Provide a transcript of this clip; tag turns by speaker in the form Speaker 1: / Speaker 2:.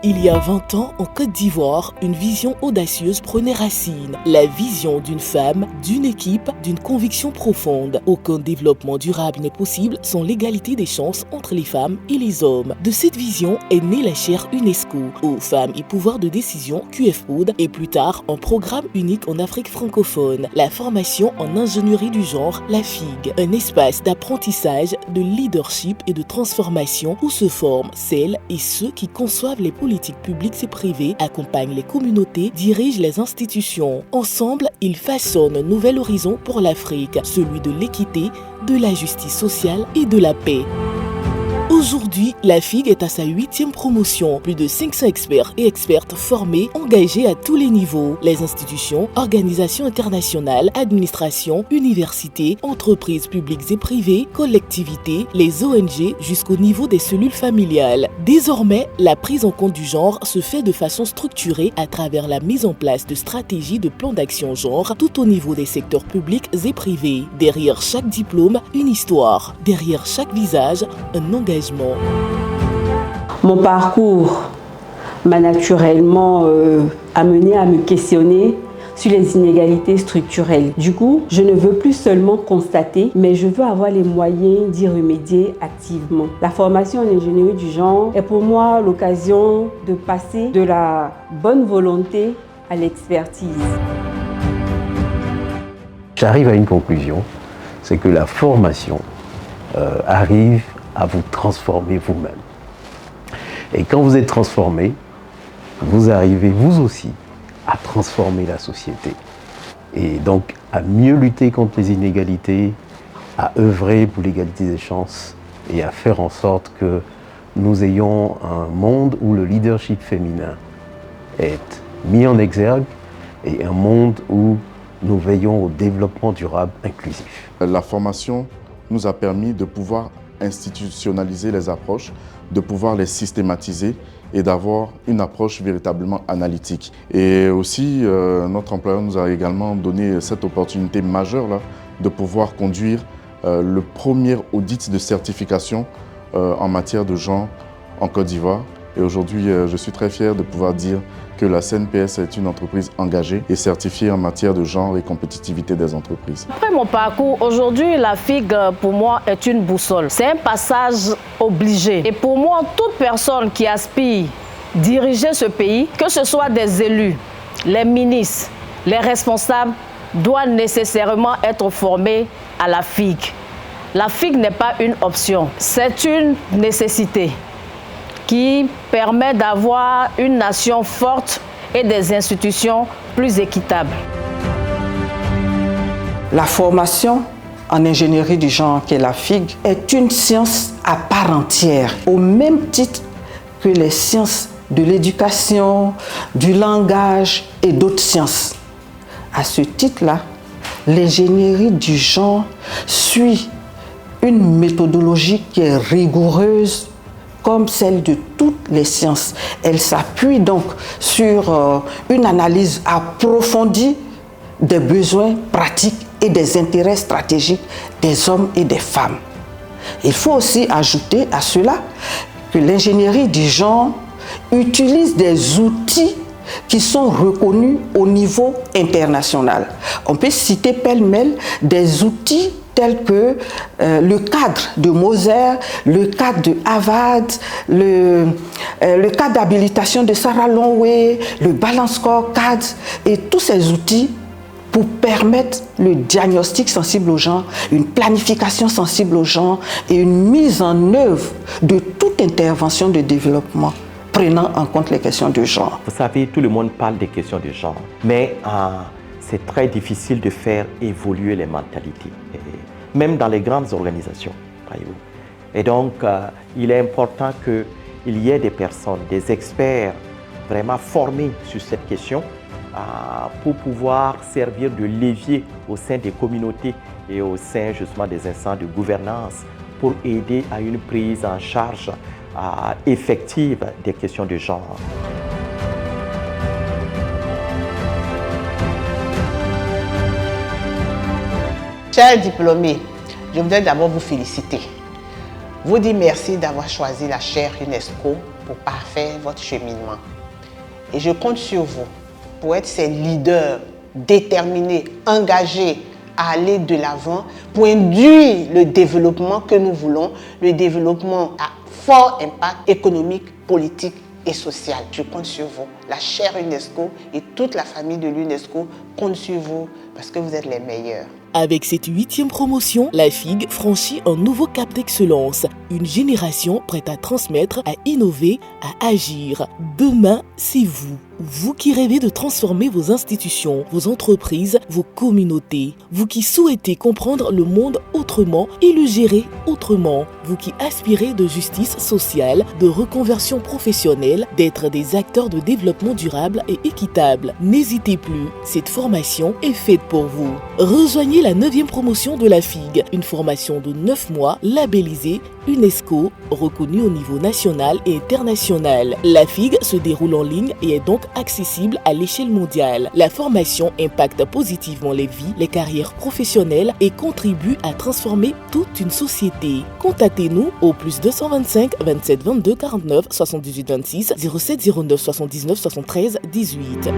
Speaker 1: Il y a 20 ans, en Côte d'Ivoire, une vision audacieuse prenait racine. La vision d'une femme, d'une équipe, d'une conviction profonde. Aucun développement durable n'est possible sans l'égalité des chances entre les femmes et les hommes. De cette vision est née la chaire UNESCO, aux femmes et pouvoir de décision QFPOD, et plus tard un programme unique en Afrique francophone, la formation en ingénierie du genre, la FIG. Un espace d'apprentissage, de leadership et de transformation où se forment celles et ceux qui conçoivent les politiques publiques et privées, accompagnent les communautés, dirigent les institutions. Ensemble, ils façonnent un nouvel horizon pour l'Afrique, celui de l'équité, de la justice sociale et de la paix. Aujourd'hui, la FIG est à sa 8e promotion. Plus de 500 experts et expertes formés, engagés à tous les niveaux. Les institutions, organisations internationales, administrations, universités, entreprises publiques et privées, collectivités, les ONG jusqu'au niveau des cellules familiales. Désormais, la prise en compte du genre se fait de façon structurée à travers la mise en place de stratégies de plans d'action genre tout au niveau des secteurs publics et privés. Derrière chaque diplôme, une histoire. Derrière chaque visage, un engagement.
Speaker 2: Mon parcours m'a naturellement amené à me questionner sur les inégalités structurelles. Du coup, je ne veux plus seulement constater, mais je veux avoir les moyens d'y remédier activement. La formation en ingénierie du genre est pour moi l'occasion de passer de la bonne volonté à l'expertise.
Speaker 3: J'arrive à une conclusion, c'est que la formation arrive à vous transformer vous-même. Et quand vous êtes transformé, vous arrivez vous aussi à transformer la société. Et donc à mieux lutter contre les inégalités, à œuvrer pour l'égalité des chances et à faire en sorte que nous ayons un monde où le leadership féminin est mis en exergue et un monde où nous veillons au développement durable inclusif.
Speaker 4: La formation nous a permis de pouvoir institutionnaliser les approches, de pouvoir les systématiser et d'avoir une approche véritablement analytique. Et aussi, notre employeur nous a également donné cette opportunité majeure là, de pouvoir conduire le premier audit de certification en matière de genre en Côte d'Ivoire. Et aujourd'hui, je suis très fier de pouvoir dire que la CNPS est une entreprise engagée et certifiée en matière de genre et compétitivité des entreprises.
Speaker 5: Après mon parcours, aujourd'hui, la FIG, pour moi, est une boussole. C'est un passage obligé. Et pour moi, toute personne qui aspire diriger ce pays, que ce soit des élus, les ministres, les responsables, doit nécessairement être formée à la FIG. La FIG n'est pas une option, c'est une nécessité qui permet d'avoir une nation forte et des institutions plus équitables.
Speaker 6: La formation en ingénierie du genre qu'est la FIG est une science à part entière, au même titre que les sciences de l'éducation, du langage et d'autres sciences. À ce titre-là, l'ingénierie du genre suit une méthodologie qui est rigoureuse comme celle de toutes les sciences. Elle s'appuie donc sur une analyse approfondie des besoins pratiques et des intérêts stratégiques des hommes et des femmes. Il faut aussi ajouter à cela que l'ingénierie du genre utilise des outils qui sont reconnus au niveau international. On peut citer pêle-mêle des outils tels que le cadre de Moser, le cadre de Harvard, le cadre d'habilitation de Sarah Longway, le Balance Scorecard et tous ces outils pour permettre le diagnostic sensible au genre, une planification sensible au genre et une mise en œuvre de toute intervention de développement prenant en compte les questions de genre.
Speaker 7: Vous savez, tout le monde parle des questions de genre, mais c'est très difficile de faire évoluer les mentalités, même dans les grandes organisations. Et donc, il est important qu'il y ait des personnes, des experts vraiment formés sur cette question pour pouvoir servir de levier au sein des communautés et au sein justement des instances de gouvernance pour aider à une prise en charge effective des questions de genre.
Speaker 8: Chers diplômés, je voudrais d'abord vous féliciter. Vous dire merci d'avoir choisi la chaire UNESCO pour parfaire votre cheminement. Et je compte sur vous pour être ces leaders déterminés, engagés à aller de l'avant, pour induire le développement que nous voulons, le développement à fort impact économique, politique et social. Je compte sur vous. La chère UNESCO et toute la famille de l'UNESCO compte sur vous parce que vous êtes les meilleurs.
Speaker 1: Avec cette 8e promotion, la FIG franchit un nouveau cap d'excellence. Une génération prête à transmettre, à innover, à agir. Demain, c'est vous. Vous qui rêvez de transformer vos institutions, vos entreprises, vos communautés. Vous qui souhaitez comprendre le monde autrement et le gérer autrement. Vous qui aspirez de justice sociale, de reconversion professionnelle, d'être des acteurs de développement durable et équitable. N'hésitez plus, cette formation est faite pour vous. Rejoignez la 9e promotion de la FIG, une formation de 9 mois labellisée UNESCO, reconnue au niveau national et international. La FIG se déroule en ligne et est donc accessible à l'échelle mondiale. La formation impacte positivement les vies, les carrières professionnelles et contribue à transformer toute une société. Contactez-nous au +225 27 22 49 78 26 07 09 79 73 18.